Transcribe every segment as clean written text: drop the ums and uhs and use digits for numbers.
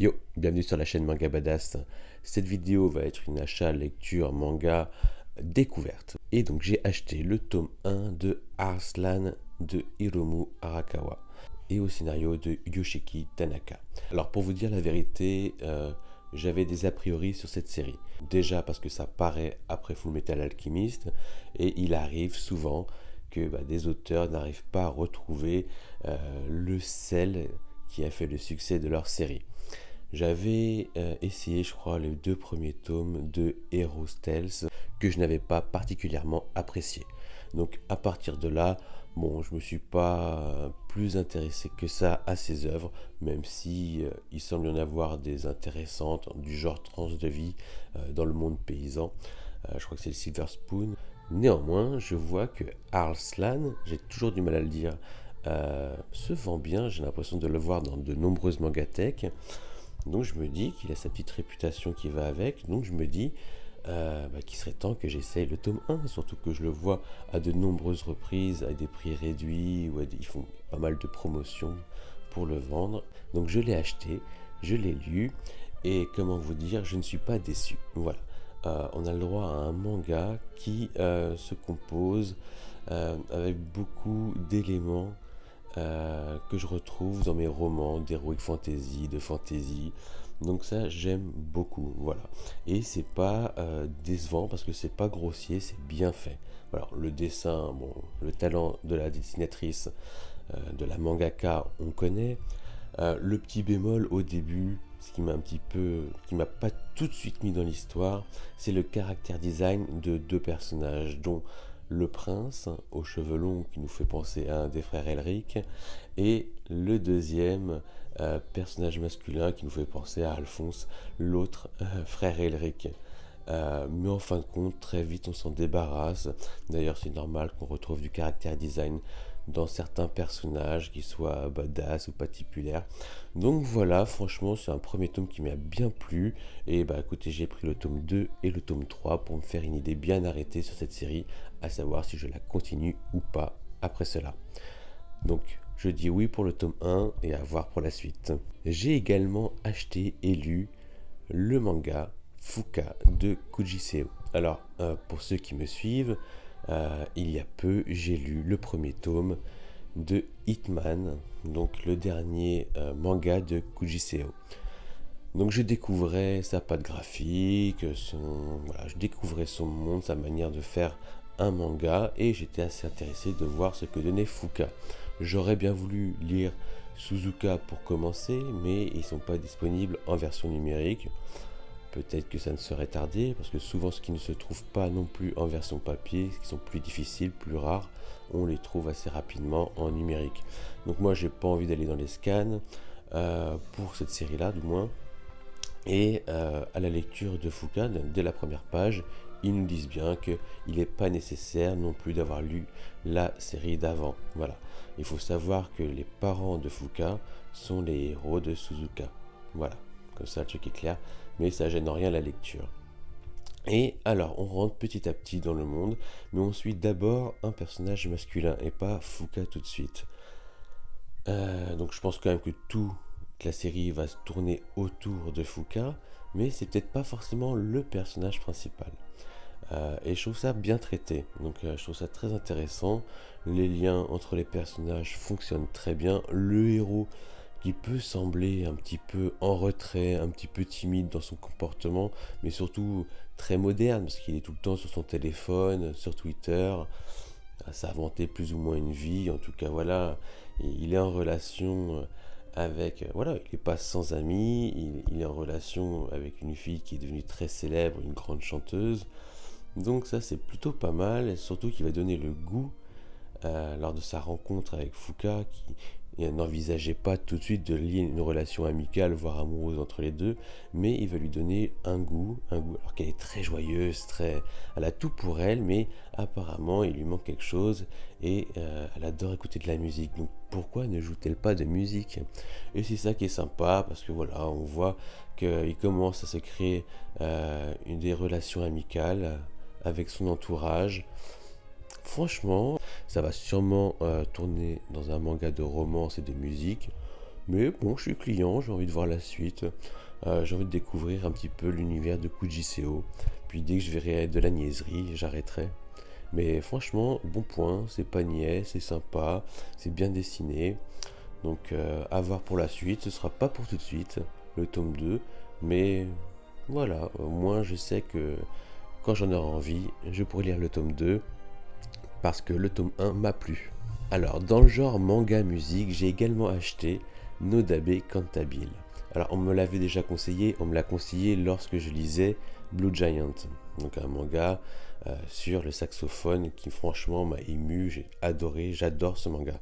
Yo, bienvenue sur la chaîne Manga Badass. Cette vidéo va être une achat, lecture, manga découverte. Et donc j'ai acheté le tome 1 de Arslan de Hiromu Arakawa et au scénario de Yoshiki Tanaka. Alors pour vous dire la vérité, j'avais des a priori sur cette série. Déjà parce que ça paraît après Fullmetal Alchemist et il arrive souvent que des auteurs n'arrivent pas à retrouver le sel qui a fait le succès de leur série. J'avais essayé, je crois, les 2 premiers tomes de Heroes Tales que je n'avais pas particulièrement apprécié. Donc à partir de là, bon, je me suis pas plus intéressé que ça à ces œuvres, même si il semble y en avoir des intéressantes du genre transe de vie dans le monde paysan. Je crois que c'est le Silver Spoon. Néanmoins, je vois que Arslan, j'ai toujours du mal à le dire, se vend bien. J'ai l'impression de le voir dans de nombreuses mangathèques. Donc je me dis qu'il a sa petite réputation qui va avec. Donc je me dis qu'il serait temps que j'essaye le tome 1. Surtout que je le vois à de nombreuses reprises, à des prix réduits, ou ils font pas mal de promotions pour le vendre. Donc je l'ai acheté, je l'ai lu. Et comment vous dire, je ne suis pas déçu. Voilà. On a le droit à un manga qui se compose avec beaucoup d'éléments que je retrouve dans mes romans d'heroic fantasy, de fantasy. Donc ça, j'aime beaucoup, voilà. Et c'est pas décevant parce que c'est pas grossier, c'est bien fait. Alors le dessin, bon, le talent de la dessinatrice, de la mangaka, on connaît. Le petit bémol au début, ce qui m'a qui m'a pas tout de suite mis dans l'histoire, c'est le caractère design de 2 personnages, dont le prince aux cheveux longs qui nous fait penser à un des frères Elric, et le deuxième personnage masculin qui nous fait penser à Alphonse, l'autre frère Elric. Mais en fin de compte, très vite on s'en débarrasse. D'ailleurs, c'est normal qu'on retrouve du caractère design dans certains personnages, qui soient badass ou patipulaires. Donc voilà, franchement, c'est un premier tome qui m'a bien plu. Et écoutez, j'ai pris le tome 2 et le tome 3 pour me faire une idée bien arrêtée sur cette série, à savoir si je la continue ou pas après cela. Donc, je dis oui pour le tome 1 et à voir pour la suite. J'ai également acheté et lu le manga Fuka de Kujiseo. Alors, pour ceux qui me suivent, il y a peu, j'ai lu le premier tome de Hitman, donc le dernier manga de Kujiseo. Donc je découvrais sa patte graphique, je découvrais son monde, sa manière de faire un manga, et j'étais assez intéressé de voir ce que donnait Fuka. J'aurais bien voulu lire Suzuka pour commencer, mais ils ne sont pas disponibles en version numérique. Peut-être que ça ne serait tardé, parce que souvent ce qui ne se trouve pas non plus en version papier, ce qui sont plus difficiles, plus rares, on les trouve assez rapidement en numérique. Donc moi j'ai pas envie d'aller dans les scans, pour cette série-là du moins. Et à la lecture de Fuka, dès la première page, ils nous disent bien qu'il n'est pas nécessaire non plus d'avoir lu la série d'avant. Voilà. Il faut savoir que les parents de Fuka sont les héros de Suzuka. Voilà. Comme ça, le truc est clair. Mais ça gêne en rien la lecture. Et alors, on rentre petit à petit dans le monde, mais on suit d'abord un personnage masculin et pas Fuka tout de suite. Donc je pense quand même que toute la série va se tourner autour de Fuka, mais c'est peut-être pas forcément le personnage principal. Et je trouve ça bien traité, donc je trouve ça très intéressant. Les liens entre les personnages fonctionnent très bien. Le héros qui peut sembler un petit peu en retrait, un petit peu timide dans son comportement, mais surtout très moderne, parce qu'il est tout le temps sur son téléphone, sur Twitter, à s'inventer plus ou moins une vie. En tout cas, voilà, il est en relation avec, voilà, il n'est pas sans amis, il est en relation avec une fille qui est devenue très célèbre, une grande chanteuse. Donc ça, c'est plutôt pas mal, et surtout qu'il va donner le goût lors de sa rencontre avec Fuka, qui n'envisageait pas tout de suite de lier une relation amicale, voire amoureuse entre les deux, mais il va lui donner un goût, alors qu'elle est très joyeuse, elle a tout pour elle, mais apparemment il lui manque quelque chose, et elle adore écouter de la musique, donc pourquoi ne joue-t-elle pas de musique? Et c'est ça qui est sympa, parce que voilà, on voit qu'il commence à se créer des relations amicales avec son entourage. Franchement, ça va sûrement tourner dans un manga de romance et de musique, Mais bon, je suis client, j'ai envie de voir la suite. J'ai envie de découvrir un petit peu l'univers de Kujiseo. Puis dès que je verrai de la niaiserie, j'arrêterai. Mais franchement, bon point, c'est pas niais, c'est sympa, c'est bien dessiné. Donc à voir pour la suite, ce sera pas pour tout de suite, le tome 2. Mais voilà, au moins je sais que quand j'en aurai envie, je pourrai lire le tome 2 parce que le tome 1 m'a plu. Alors, dans le genre manga musique, j'ai également acheté Nodabe Cantabile. Alors, on me l'avait déjà conseillé, on me l'a conseillé lorsque je lisais Blue Giant, donc un manga sur le saxophone qui franchement m'a ému, j'ai adoré, j'adore ce manga.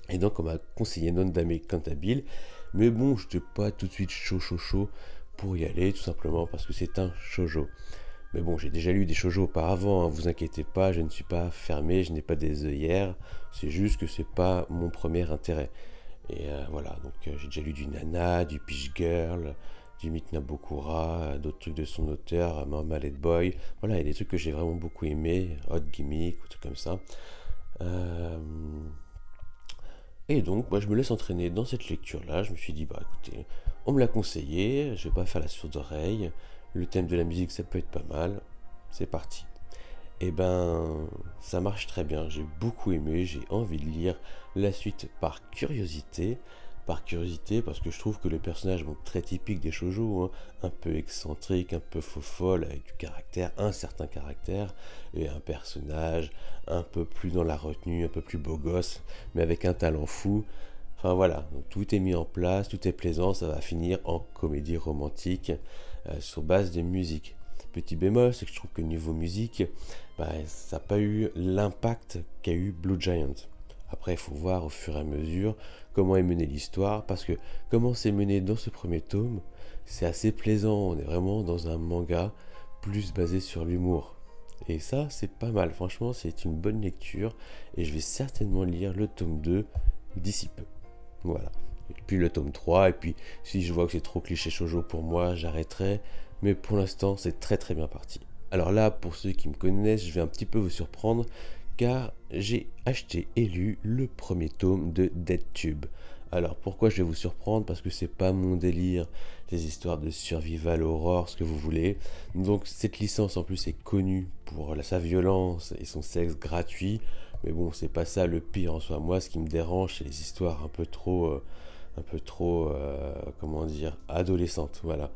Et donc on m'a conseillé Nodabe Cantabile, mais bon, je n'étais pas tout de suite chaud pour y aller, tout simplement parce que c'est un shoujo. Mais bon, j'ai déjà lu des shoujo auparavant, hein, vous inquiétez pas, je ne suis pas fermé, je n'ai pas des œillères, c'est juste que c'est pas mon premier intérêt. Et voilà, donc j'ai déjà lu du Nana, du Peach Girl, du Mikna Bokura, d'autres trucs de son auteur, Mallet Boy. Voilà, il y a des trucs que j'ai vraiment beaucoup aimé, Hot Gimmick, ou trucs comme ça. Euh, Et donc, moi, je me laisse entraîner dans cette lecture-là. Je me suis dit, bah écoutez, on me l'a conseillé, je vais pas faire la sourde oreille. Le thème de la musique, ça peut être pas mal. C'est parti. Et ben, ça marche très bien. J'ai beaucoup aimé, j'ai envie de lire la suite par curiosité. Par curiosité, parce que je trouve que le personnage est très typique des shoujo, hein, un peu excentrique, un peu faux-folle, avec du caractère, un certain caractère, et un personnage un peu plus dans la retenue, un peu plus beau gosse, mais avec un talent fou. Enfin voilà, donc, tout est mis en place, tout est plaisant, ça va finir en comédie romantique sur base de musique. Petit bémol, c'est que je trouve que niveau musique, bah, ça n'a pas eu l'impact qu'a eu Blue Giant. Après, il faut voir au fur et à mesure comment est menée l'histoire, parce que comment c'est mené dans ce premier tome, c'est assez plaisant. On est vraiment dans un manga plus basé sur l'humour. Et ça, c'est pas mal. Franchement, c'est une bonne lecture, et je vais certainement lire le tome 2 d'ici peu. Voilà. Et puis le tome 3, et puis si je vois que c'est trop cliché shoujo pour moi, j'arrêterai. Mais pour l'instant, c'est très très bien parti. Alors là, pour ceux qui me connaissent, je vais un petit peu vous surprendre, car j'ai acheté et lu le premier tome de DeadTube. Alors pourquoi je vais vous surprendre? Parce que c'est pas mon délire, les histoires de survival horror, ce que vous voulez. Donc cette licence en plus est connue pour sa violence et son sexe gratuit. Mais bon, c'est pas ça le pire en soi. Moi, ce qui me dérange, c'est les histoires comment dire, adolescentes. Voilà.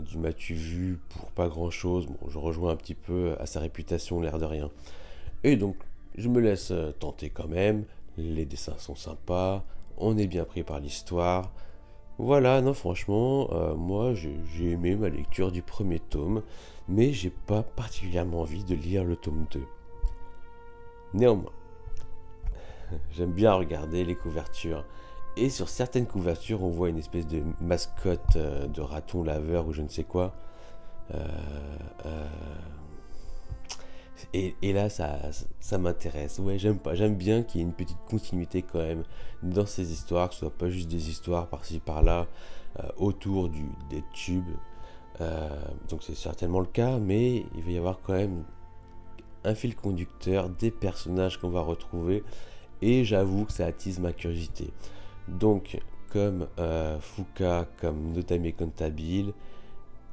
Du m'as-tu vu pour pas grand chose. Bon, je rejoins un petit peu à sa réputation, l'air de rien. Et donc, je me laisse tenter quand même. Les dessins sont sympas. On est bien pris par l'histoire. Voilà, non, franchement, moi j'ai aimé ma lecture du premier tome, mais j'ai pas particulièrement envie de lire le tome 2. Néanmoins, j'aime bien regarder les couvertures. Et sur certaines couvertures, on voit une espèce de mascotte de raton laveur ou je ne sais quoi. Euh, euh, et là, ça m'intéresse. Ouais, j'aime pas. J'aime bien qu'il y ait une petite continuité quand même dans ces histoires, que ce soit pas juste des histoires par-ci par-là autour des tubes. Donc c'est certainement le cas, mais il va y avoir quand même un fil conducteur, des personnages qu'on va retrouver, et j'avoue que ça attise ma curiosité. Donc, comme Fuka, comme Notame Cantabile,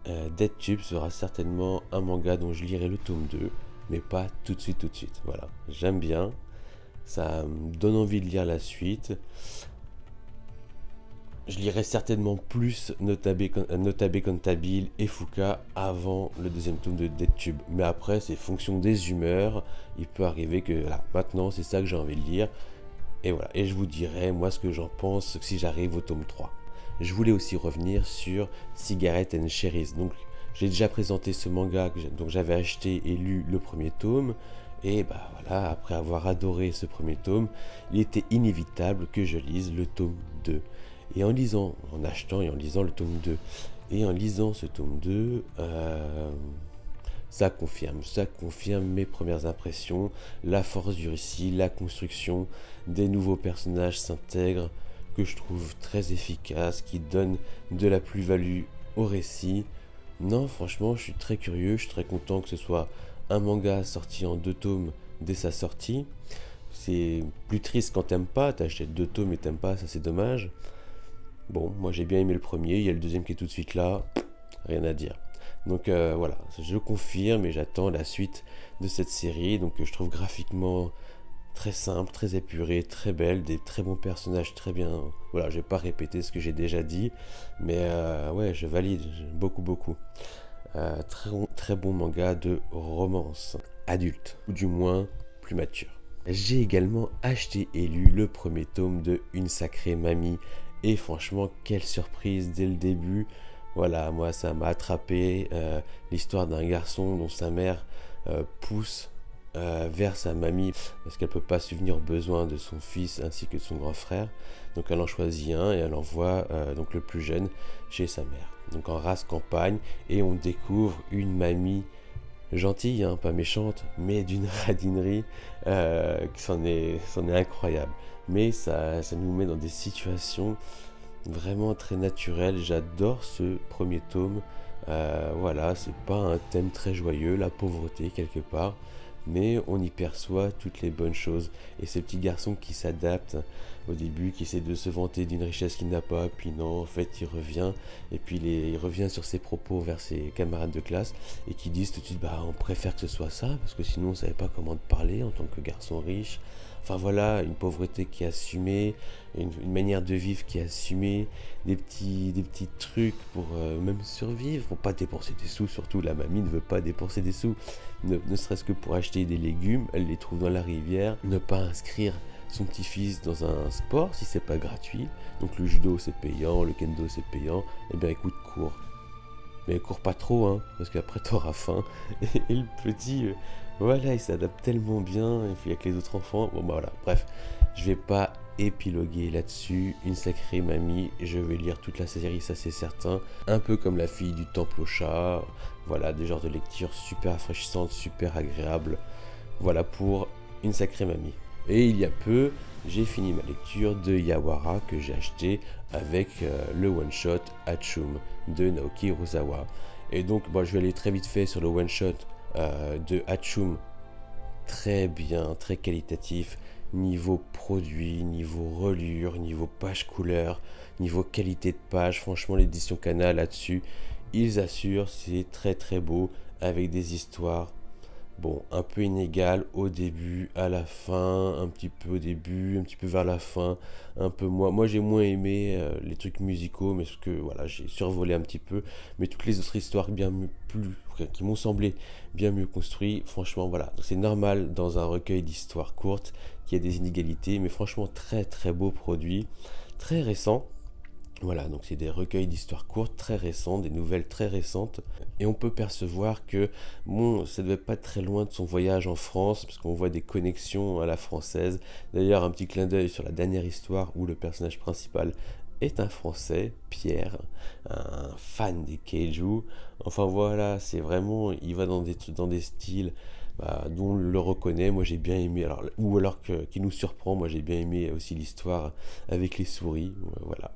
DeadTube sera certainement un manga dont je lirai le tome 2, mais pas tout de suite. Voilà, j'aime bien, ça me donne envie de lire la suite. Je lirai certainement plus Notabe Cantabile et Fuka avant le deuxième tome de DeadTube. Mais après, c'est fonction des humeurs. Il peut arriver que là, maintenant, c'est ça que j'ai envie de lire. Et voilà, et je vous dirai moi ce que j'en pense si j'arrive au tome 3. Je voulais aussi revenir sur Cigarette and Cherries. Donc j'ai déjà présenté ce manga, donc j'avais acheté et lu le premier tome. Et bah voilà, après avoir adoré ce premier tome, il était inévitable que je lise le tome 2. Et en achetant et en lisant le tome 2, et en lisant ce tome 2, ça confirme mes premières impressions, la force du récit, la construction, des nouveaux personnages s'intègrent, que je trouve très efficaces, qui donnent de la plus-value au récit. Non, franchement, je suis très curieux, je suis très content que ce soit un manga sorti en 2 tomes dès sa sortie. c'est plus triste quand t'aimes pas, t'achètes 2 tomes et t'aimes pas, ça c'est dommage. Bon, moi j'ai bien aimé le premier, il y a le deuxième qui est tout de suite là, rien à dire. Donc voilà, je confirme et j'attends la suite de cette série. Donc je trouve graphiquement très simple, très épuré, très belle, des très bons personnages, très bien. Voilà, je vais pas répéter ce que j'ai déjà dit, mais ouais, je valide, j'aime beaucoup, beaucoup. Très bon manga de romance adulte, ou du moins plus mature. J'ai également acheté et lu le premier tome de Une sacrée mamie, et franchement, quelle surprise dès le début. Voilà, moi ça m'a attrapé. L'histoire d'un garçon dont sa mère pousse vers sa mamie parce qu'elle peut pas subvenir aux besoins de son fils ainsi que de son grand frère. Donc elle en choisit un et elle envoie donc le plus jeune chez sa mère. Donc en race campagne, et on découvre une mamie gentille, hein, pas méchante, mais d'une radinerie qui c'en est incroyable. Mais ça nous met dans des situations vraiment très naturelles. J'adore ce premier tome. Voilà, c'est pas un thème très joyeux, la pauvreté quelque part, mais on y perçoit toutes les bonnes choses. Et ce petit garçon qui s'adapte au début, qui essaie de se vanter d'une richesse qu'il n'a pas, puis non, en fait il revient, et puis il revient sur ses propos vers ses camarades de classe, et qui disent tout de suite, bah on préfère que ce soit ça, parce que sinon on savait pas comment te parler en tant que garçon riche. Enfin voilà, une pauvreté qui est assumée, une manière de vivre qui est assumée, des petits trucs pour même survivre, pour pas dépenser des sous, surtout la mamie ne veut pas dépenser des sous, ne serait-ce que pour acheter des légumes, elle les trouve dans la rivière, ne pas inscrire son petit-fils dans un sport si c'est pas gratuit, donc le judo c'est payant, le kendo c'est payant, et bien écoute, cours. Mais cours pas trop, hein, parce qu'après t'auras faim. Et le petit, voilà, il s'adapte tellement bien, et puis avec les autres enfants, bon bah voilà, bref, je vais pas épiloguer là-dessus. Une sacrée mamie, je vais lire toute la série, ça c'est certain, un peu comme La fille du temple au chat, voilà, des genres de lectures super rafraîchissantes, super agréables, voilà pour Une sacrée mamie. Et il y a peu, j'ai fini ma lecture de Yawara que j'ai acheté avec le one-shot Hachum de Naoki Urasawa. Et donc, bon, je vais aller très vite fait sur le one-shot de Hachum. Très bien, très qualitatif, niveau produit, niveau relure, niveau page couleur, niveau qualité de page. Franchement, l'édition Kana là-dessus, ils assurent, c'est très très beau, avec des histoires bon, un peu inégal au début, à la fin, un petit peu au début, un petit peu vers la fin, un peu moins. Moi, j'ai moins aimé les trucs musicaux, mais ce que voilà, j'ai survolé un petit peu. Mais toutes les autres histoires qui m'ont semblé bien mieux construites, franchement, voilà. C'est normal dans un recueil d'histoires courtes qu'il y ait des inégalités, mais franchement, très très beau produit, très récent. Voilà, donc c'est des recueils d'histoires courtes très récents, des nouvelles très récentes, et on peut percevoir que, bon, ça ne devait pas être très loin de son voyage en France, parce qu'on voit des connexions à la française. D'ailleurs, un petit clin d'œil sur la dernière histoire où le personnage principal est un Français, Pierre, un fan des kaiju. Enfin voilà, c'est vraiment, il va dans des styles dont on le reconnaît. Moi j'ai bien aimé, qui nous surprend. Moi j'ai bien aimé aussi l'histoire avec les souris, voilà.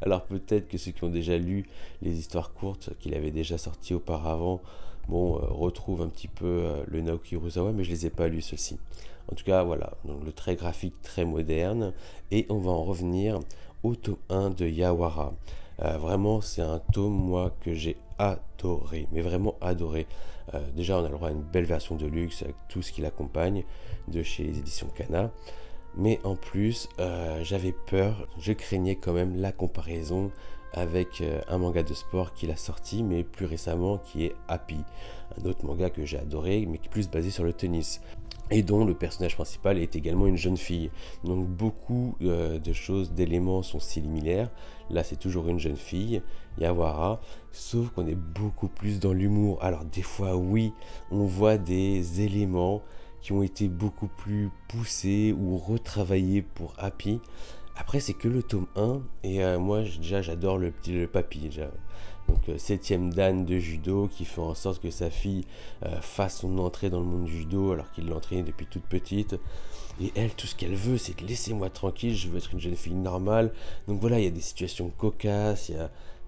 Alors peut-être que ceux qui ont déjà lu les histoires courtes qu'il avait déjà sorties auparavant, bon, retrouvent un petit peu le Naoki Urasawa, mais je les ai pas lus ceux-ci. En tout cas voilà, donc le trait graphique très moderne, et on va en revenir au tome 1 de Yawara. Vraiment, c'est un tome, moi, que j'ai adoré, mais vraiment adoré. Déjà, on a le droit à une belle version de luxe avec tout ce qui l'accompagne de chez les éditions Kana. Mais en plus, j'avais peur, je craignais quand même la comparaison avec un manga de sport qu'il a sorti, mais plus récemment, qui est Happy, un autre manga que j'ai adoré, mais qui est plus basé sur le tennis, et dont le personnage principal est également une jeune fille. Donc beaucoup de choses, d'éléments sont similaires. Là, c'est toujours une jeune fille, Yawara, sauf qu'on est beaucoup plus dans l'humour. Alors des fois, oui, on voit des éléments qui ont été beaucoup plus poussés ou retravaillés pour Happy. Après, c'est que le tome 1, et moi, déjà, j'adore le papy, déjà. Donc, 7ème dan de judo, qui fait en sorte que sa fille fasse son entrée dans le monde du judo, alors qu'il l'a entraînée depuis toute petite. Et elle, tout ce qu'elle veut, c'est de laissez-moi tranquille, je veux être une jeune fille normale. Donc voilà, il y a des situations cocasses,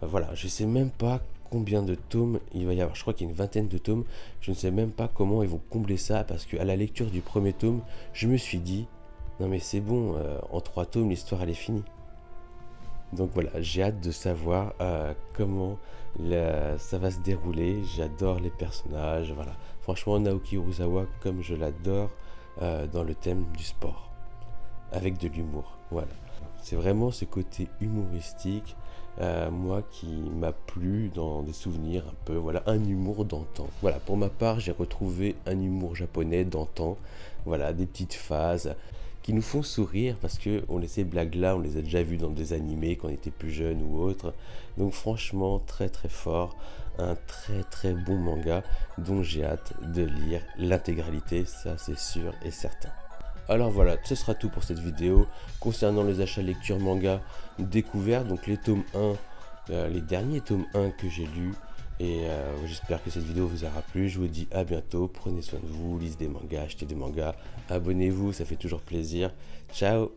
voilà, je sais même pas combien de tomes il va y avoir. Je crois qu'il y a une vingtaine de tomes. Je ne sais même pas comment ils vont combler ça, parce qu'à la lecture du premier tome, je me suis dit, non mais c'est bon, en 3 tomes, l'histoire elle est finie. Donc voilà, j'ai hâte de savoir comment ça va se dérouler. J'adore les personnages, voilà. Franchement, Naoki Urasawa, comme je l'adore dans le thème du sport, avec de l'humour, voilà. C'est vraiment ce côté humoristique, moi, qui m'a plu dans des souvenirs un peu, voilà, un humour d'antan. Voilà, pour ma part, j'ai retrouvé un humour japonais d'antan, voilà, des petites phases qui nous font sourire parce que ces blagues-là, on les a déjà vues dans des animés quand on était plus jeune ou autre. Donc franchement, très très fort, un très très bon manga dont j'ai hâte de lire l'intégralité, ça c'est sûr et certain. Alors voilà, ce sera tout pour cette vidéo concernant les achats lecture manga découverts, donc les tomes 1, les derniers tomes 1 que j'ai lus. Et j'espère que cette vidéo vous aura plu. Je vous dis à bientôt, prenez soin de vous, lisez des mangas, achetez des mangas, abonnez-vous, ça fait toujours plaisir. Ciao!